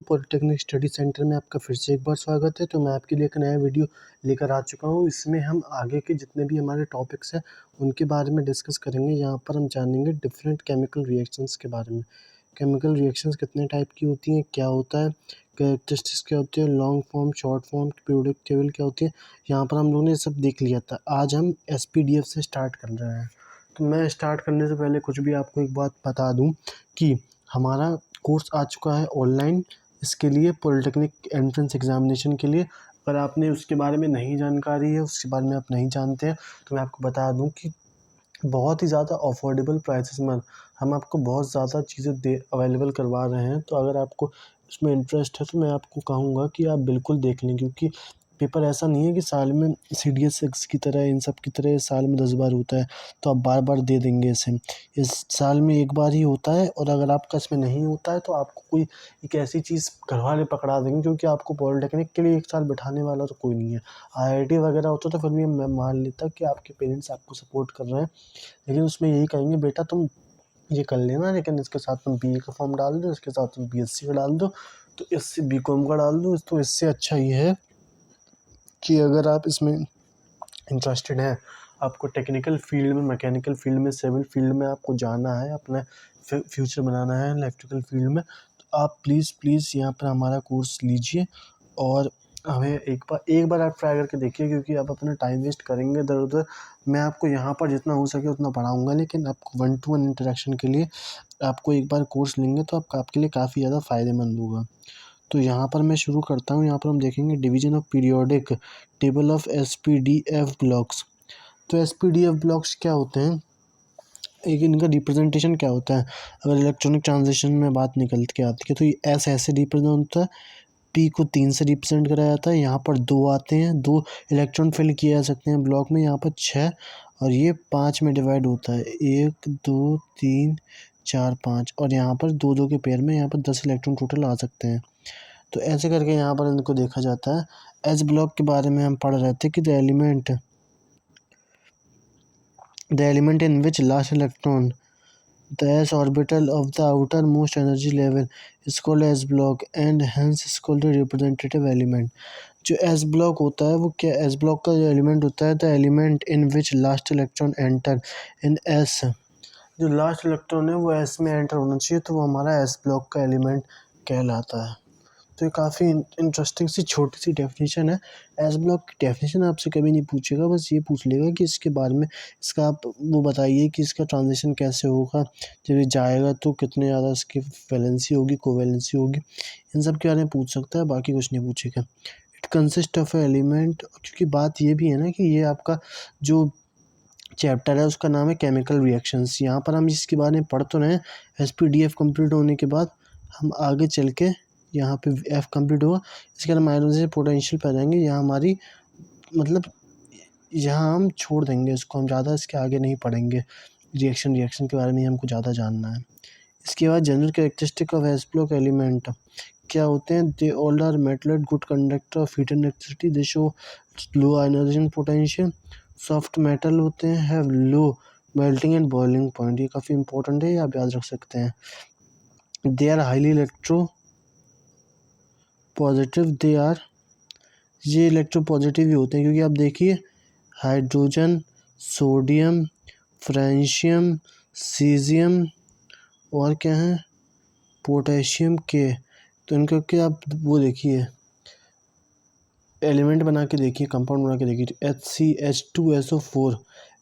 Polytechnic study centre में आपका फिर से एक बार स्वागत है। तो मैं आपके लिए एक नया वीडियो लेकर आ चुका हूँ। इसमें हम आगे के जितने भी हमारे टॉपिक्स हैं उनके बारे में डिस्कस करेंगे। यहाँ पर हम जानेंगे डिफरेंट केमिकल रिएक्शंस के बारे में। केमिकल रिएक्शंस कितने टाइप की होती हैं, क्या होता है, कैरेक्टरिस्टिक्स क्या होती है, long form, short form, periodic table क्या होती है। यहाँ पर हम लोगों ने सब देख लिया था। आज हम SPDF से स्टार्ट कर रहे हैं। तो मैं स्टार्ट करने से पहले कुछ भी आपको एक बात बता दूँ कि हमारा कोर्स आ चुका है ऑनलाइन। इसके लिए पॉलिटेक्निक एंट्रेंस एग्ज़ामिनेशन के लिए अगर आपने उसके बारे में नहीं जानकारी है, उसके बारे में आप नहीं जानते हैं, तो मैं आपको बता दूं कि बहुत ही ज़्यादा अफोर्डेबल प्राइसेस में हम आपको बहुत ज़्यादा चीज़ें दे अवेलेबल करवा रहे हैं। तो अगर आपको उसमें इंटरेस्ट है तो मैं आपको कहूँगा कि आप बिल्कुल देख लें, क्योंकि पेपर ऐसा नहीं है कि साल में CDS सिक्स की तरह, इन सब की तरह साल में 10 बार होता है तो आप बार बार दे देंगे इसे। इस साल में एक बार ही होता है, और अगर आपका इसमें नहीं होता है तो आपको कोई एक ऐसी चीज़ घर वाले पकड़ा देंगे, क्योंकि आपको पॉलिटेक्निक के लिए एक साल बिठाने वाला तो कोई नहीं है। IIT वगैरह होता तो फिर भी मैं मान लेता कि आपके पेरेंट्स आपको सपोर्ट कर रहे हैं, लेकिन उसमें यही कहेंगे बेटा तुम ये कर लेना, लेकिन इसके साथ तुम BA का फॉर्म डाल दो, इसके साथ तुम BSc का डाल दो, तो इससे BCom का डाल दो। तो इससे अच्छा ये है कि अगर आप इसमें इंटरेस्टेड हैं, आपको टेक्निकल फील्ड में, मैकेनिकल फील्ड में, सिविल फील्ड में आपको जाना है, अपना फ्यूचर बनाना है इलेक्ट्रिकल फील्ड में, तो आप प्लीज़ यहाँ पर हमारा कोर्स लीजिए और हमें एक बार आप ट्राई करके देखिए, क्योंकि आप अपना टाइम वेस्ट करेंगे इधर उधर। मैं आपको यहाँ पर जितना हो सके उतना पढ़ाऊँगा, लेकिन आपको 1 to 1 इंटरेक्शन के लिए आपको एक बार कोर्स लेंगे तो आपके लिए काफ़ी ज़्यादा फ़ायदेमंद होगा। तो यहाँ पर मैं शुरू करता हूँ। यहाँ पर हम देखेंगे division of periodic table of SPDF blocks. तो SPDF ब्लॉक्स क्या होते हैं, एक इनका रिप्रेजेंटेशन क्या होता है। अगर इलेक्ट्रॉनिक ट्रांजिशन में बात निकल के आती है तो ये S ऐसे रिप्रेजेंट होता है, P को 3 से रिप्रेजेंट करा जाता है। यहाँ पर 2 आते हैं, 2 इलेक्ट्रॉन फिल किए जा सकते हैं ब्लॉक में। यहाँ पर 6 और ये 5 में डिवाइड होता है, 1 2 3 4 5, और यहाँ पर 2 2 के पेयर में यहाँ पर 10 इलेक्ट्रॉन टोटल आ सकते हैं। तो ऐसे करके यहाँ पर इनको देखा जाता है। एस ब्लॉक के बारे में हम पढ़ रहे थे कि the element in which last electron the s orbital of the outermost energy level is called s block and hence is called a representative element। जो s block होता है वो क्या, s block का जो एलिमेंट होता है, the element in which last electron enter in s, जो लास्ट इलेक्ट्रॉन है वो s में एंटर होना चाहिए, तो वो हमारा s block का एलिमेंट कहलाता है। तो ये काफ़ी इंटरेस्टिंग सी छोटी सी डेफिनेशन है। एस ब्लॉक की डेफिनेशन आपसे कभी नहीं पूछेगा, बस ये पूछ लेगा कि इसके बारे में, इसका आप वो बताइए कि इसका ट्रांजिशन कैसे होगा, जब ये जाएगा तो कितने ज़्यादा इसकी वैलेंसी होगी, कोवैलेंसी होगी, इन सब के बारे में पूछ सकता है, बाकी कुछ नहीं पूछेगा। इट कंसिस्ट ऑफ एलिमेंट, क्योंकि बात ये भी है ना कि ये आपका जो चैप्टर है उसका नाम है केमिकल रिएक्शंस। यहाँ पर हम इसके बारे में पढ़ तो रहे हैं। SPDF कंप्लीट होने के बाद हम आगे चल के यहाँ पे F कंप्लीट हुआ, इसके बाद माइनस से पोटेंशियल पे आ जाएंगे। यहाँ हमारी मतलब यहाँ हम छोड़ देंगे इसको, हम ज़्यादा इसके आगे नहीं पढ़ेंगे। रिएक्शन के बारे में हमको ज़्यादा जानना है। इसके बाद general characteristic of s block element क्या होते हैं। They all are metal good conductor of heat and electricity, they show low ionization potential. Soft metal होते हैं, have low melting and boiling point, ये काफ़ी इंपॉर्टेंट है, ये आप याद रख सकते हैं। They are highly electro positive, they are, ये इलेक्ट्रो पॉजिटिव ही होते हैं, क्योंकि आप देखिए हाइड्रोजन, सोडियम, फ्रेंशियम, सीजियम और क्या है, पोटेशियम के। तो इनका क्या आप वो देखिए एलिमेंट बना के देखिए, कंपाउंड बना के देखिए। HCH2SO4,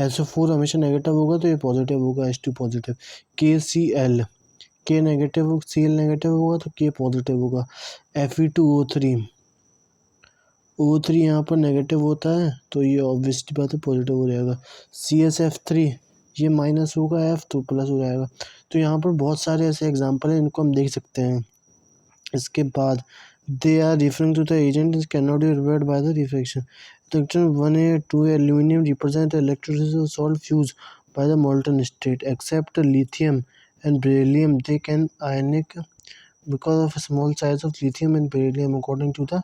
SO4 हमेशा नेगेटिव होगा तो ये पॉजिटिव होगा, H2 positive. KCl, K negative, Cl negative होगा तो K पॉजिटिव होगा। Fe2O3, O3 यहाँ पर नेगेटिव होता है तो ये ऑब्वियसली बात है पॉजिटिव हो जाएगा। CSF3, ये माइनस होगा, F तो प्लस हो जाएगा। तो यहाँ पर बहुत सारे ऐसे एग्जाम्पल हैं, इनको हम देख सकते हैं। इसके बाद they are referring to the agent can not be reversed by the refraction. Electron 1a 2a aluminium represent electricity salt fuse by the molten state except lithium and beryllium, they can ionic because of a small size of lithium and beryllium according to the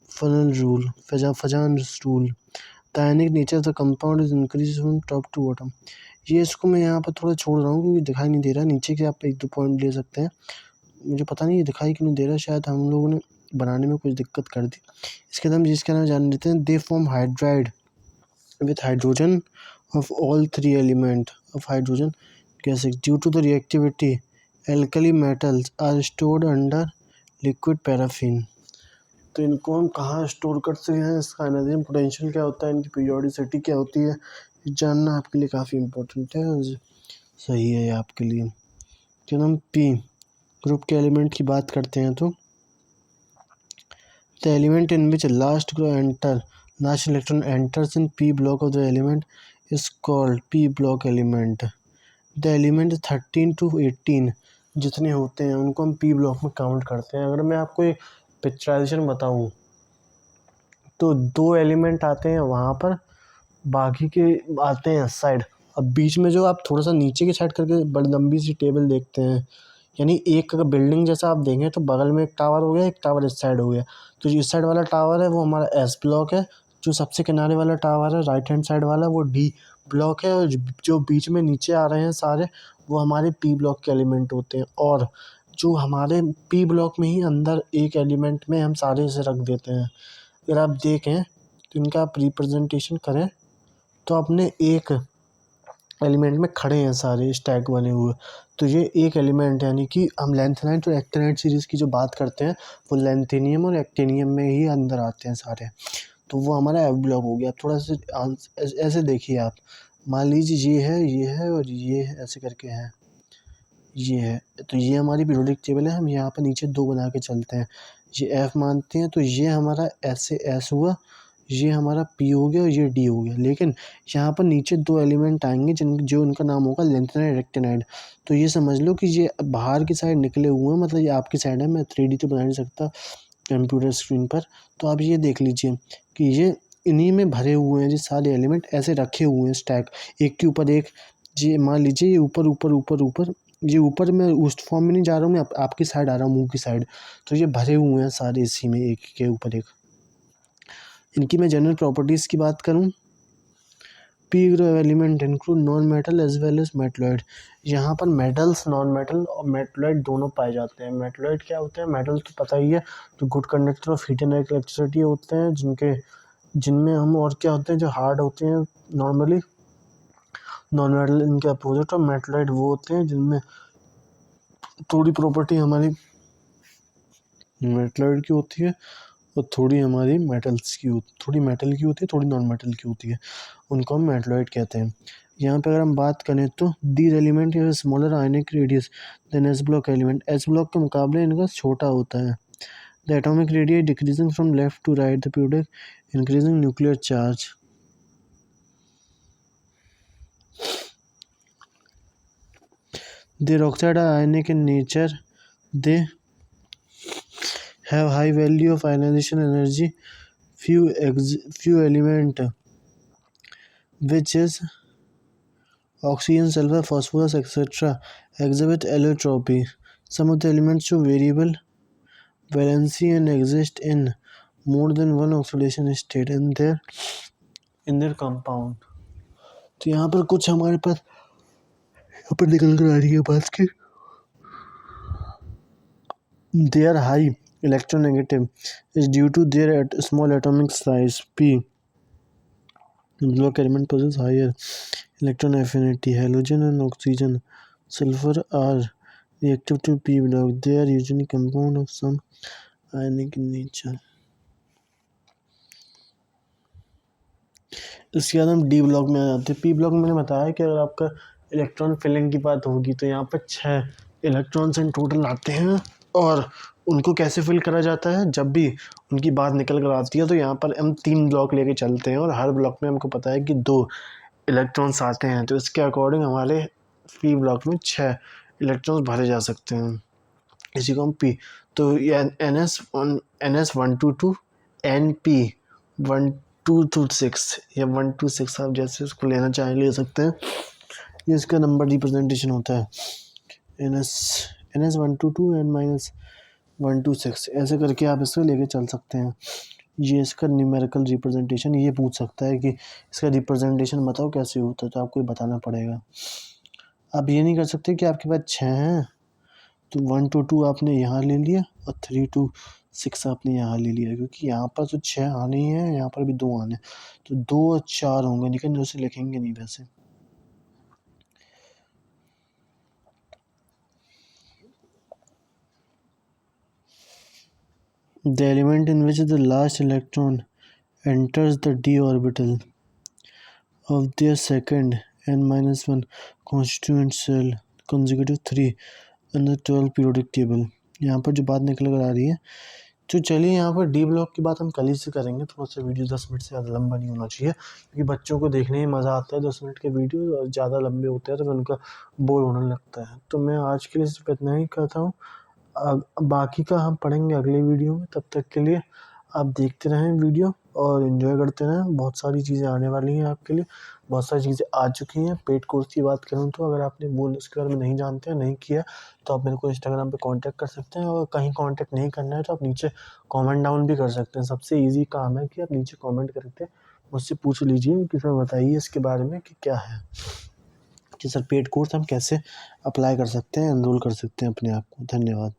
Fajan's rule. The ionic nature of the compound is increased from top to bottom। ये इसको मैं यहाँ पर थोड़ा छोड़ रहा हूँ क्योंकि दिखाई नहीं दे रहा है, नीचे के आप 1 2 पॉइंट ले सकते हैं। मुझे पता नहीं ये दिखाई क्यों नहीं दे रहा, शायद हम लोगों ने बनाने में कुछ दिक्कत कर दी। इसके बाद हम जिसका नाम जान लेते हैं, they form hydride with hydrogen of all three elements of hydrogen gases. Due to the reactivity, alkali metals are stored under liquid paraffin. तो इनको हम कहाँ स्टोर कर सकते हैं, इसका एनर्जी पोटेंशियल क्या होता है, इनकी पीरियोडिसिटी क्या होती है, ये जानना आपके लिए काफ़ी इम्पोर्टेंट है, सही है आपके लिए। जब हम पी ग्रुप के एलिमेंट की बात करते हैं तो the element in which last electron enters in p block of the element is called p block element. The element 13 to 18 जितने होते हैं उनको हम p block में काउंट करते हैं। अगर मैं आपको एक पिक्चराइजेशन बताऊं तो 2 एलिमेंट आते हैं वहाँ पर, बाकी के आते हैं साइड। अब बीच में जो आप थोड़ा सा नीचे की साइड करके बड़ी लंबी सी टेबल देखते हैं, यानी एक अगर बिल्डिंग जैसा आप देखें तो बगल में एक टावर हो गया, एक टावर इस साइड हो गया। तो जो इस साइड वाला टावर है वो हमारा एस ब्लॉक है, जो सबसे किनारे वाला टावर है राइट हैंड साइड वाला वो डी ब्लॉक है, और जो बीच में नीचे आ रहे हैं सारे वो हमारे पी ब्लॉक के एलिमेंट होते हैं। और जो हमारे पी ब्लॉक में ही अंदर एक एलिमेंट में हम सारे इसे रख देते हैं। अगर आप देखें तो इनका आप रिप्रेजेंटेशन करें तो अपने एक एलिमेंट में खड़े हैं सारे स्टैक बने हुए। तो ये एक एलिमेंट यानी कि हम लेंथेनाइट और एक्टिनाइट सीरीज़ की जो बात करते हैं वो लेंथेनियम और एक्टिनियम में ही अंदर आते हैं सारे। तो वो हमारा एफ ब्लॉक हो गया। थोड़ा सा ऐसे देखिए आप, मान लीजिए ये है और ये ऐसे करके है, ये है। तो ये हमारी पीरियोडिक टेबल है, हम यहाँ पर नीचे 2 बना के चलते हैं, ये एफ मानते हैं। तो ये हमारा ऐसे एस हुआ, ये हमारा पी हो गया और ये डी हो गया। लेकिन यहाँ पर नीचे 2 एलिमेंट आएंगे जो उनका नाम होगा लेंथेनाइड एक्टिनाइड। तो ये समझ लो कि ये बाहर की साइड निकले हुए हैं, मतलब ये आपकी साइड है, मैं 3D तो बना नहीं सकता कंप्यूटर स्क्रीन पर। तो आप ये देख लीजिए कि ये इन्हीं में भरे हुए हैं, ये सारे एलिमेंट ऐसे रखे हुए हैं स्टैक एक के ऊपर एक। ये मान लीजिए ये ऊपर ऊपर ऊपर ऊपर, ये ऊपर मैं उस फॉर्म में नहीं जा रहा हूँ, मैं आपकी साइड आ रहा हूँ, मुंह की साइड। तो ये भरे हुए हैं सारे इसी में एक के ऊपर एक। इनकी मैं जनरल प्रॉपर्टीज़ की बात करूँ, P group element include non metal as well as metalloid. यहाँ पर मेटल्स, नॉन मेटल और मेटलॉइड दोनों पाए जाते हैं। मेटलॉइड क्या होते हैं, मेटल तो पता ही है, तो good conductor of heat and electricity होते हैं, जिनमें हम और क्या होते हैं जो हार्ड होते हैं नॉर्मली। नॉन मेटल इनके अपोजिट, और मेटलॉइड वो होते हैं जिनमें थोड़ी प्रॉपर्टी हमारी मेटलॉइड की होती है और थोड़ी हमारी मेटल्स की थोड़ी मेटल की होती है, थोड़ी नॉन मेटल की होती है, उनको हम मेटलॉइड कहते हैं। यहाँ पे अगर हम बात करें तो these element have smaller ionic radius than s block element. S block के मुकाबले इनका छोटा होता है। The atomic radius decreasing from left to right, the period increasing nuclear charge. Their oxide are ionic in nature. They have high value of ionization energy. Few element which is oxygen, sulfur, phosphorus, etc. exhibit allotropy. Some of the elements show variable valency and exist in more than one oxidation state in their compound. तो यहाँ पर कुछ हमारे पास यहाँ पर निकल कर आ रही है बात की, they are high electronegative is due to their small atomic size. P block element possess higher electron affinity. Halogen and oxygen, sulfur are reactive to p block. They are usually compound of some ionic in nature. इसके बाद हम D block में आ जाते हैं। P block में मैंने बताया कि अगर आपका इलेक्ट्रॉन फिलिंग की बात होगी तो यहाँ पर 6 इलेक्ट्रॉन्स इन टोटल आते हैं, और उनको कैसे फिल करा जाता है, जब भी उनकी बात निकल कर आती है तो यहाँ पर हम 3 ब्लॉक लेके चलते हैं, और हर ब्लॉक में हमको पता है कि 2 इलेक्ट्रॉन्स आते हैं। तो इसके अकॉर्डिंग हमारे पी ब्लॉक में 6 इलेक्ट्रॉन्स भरे जा सकते हैं, इसी को हम पी। तो ये NS122 NP1226 या 126 आप जैसे इसको लेना चाहें ले सकते हैं। ये इसका नंबर रिप्रेजेंटेशन होता है NS122 N-126, ऐसे करके आप इसको लेके चल सकते हैं। ये इसका न्यूमेरिकल रिप्रेजेंटेशन, ये पूछ सकता है कि इसका रिप्रेजेंटेशन बताओ कैसे होता है, तो आपको बताना पड़ेगा। आप ये नहीं कर सकते कि आपके पास 6 हैं तो 1 to 2 आपने यहाँ ले लिया और 3 to 6 आपने यहाँ ले लिया, क्योंकि यहाँ पर तो 6 आने ही हैं, यहाँ पर भी 2 आने हैं, तो 2 और 4 होंगे, लेकिन उसे लिखेंगे नहीं वैसे। The element in which the last electron enters the d orbital of their second n-1 constituent cell consecutive 3 in the 12 periodic table। यहाँ पर जो बात निकल कर आ रही है, तो चलिए यहाँ पर डी ब्लॉक की बात हम कल ही से करेंगे। थोड़ा सा वीडियो 10 मिनट से ज़्यादा लंबा नहीं होना चाहिए, क्योंकि बच्चों को देखने में मज़ा आता है। 10 मिनट के वीडियो ज़्यादा लंबे होते हैं तो फिर उनका बोर होने लगता है। तो मैं आज के लिए सिर्फ इतना ही कहता हूँ, बाकी का हम पढ़ेंगे अगले वीडियो में। तब तक के लिए आप देखते रहें वीडियो और एंजॉय करते रहें। बहुत सारी चीज़ें आने वाली हैं आपके लिए, बहुत सारी चीज़ें आ चुकी हैं। पेड कोर्स की बात करूँ तो अगर आपने वो उसके बारे में नहीं जानते हैं, नहीं किया, तो आप मेरे को इंस्टाग्राम पे कांटेक्ट कर सकते हैं, और कहीं कांटेक्ट नहीं करना है तो आप नीचे कमेंट डाउन भी कर सकते हैं। सबसे ईज़ी काम है कि आप नीचे कमेंट करके मुझसे पूछ लीजिए कि सर बताइए इसके बारे में कि क्या है, कि सर पेड कोर्स हम कैसे अप्लाई कर सकते हैं, एनरोल कर सकते हैं अपने आप को। धन्यवाद।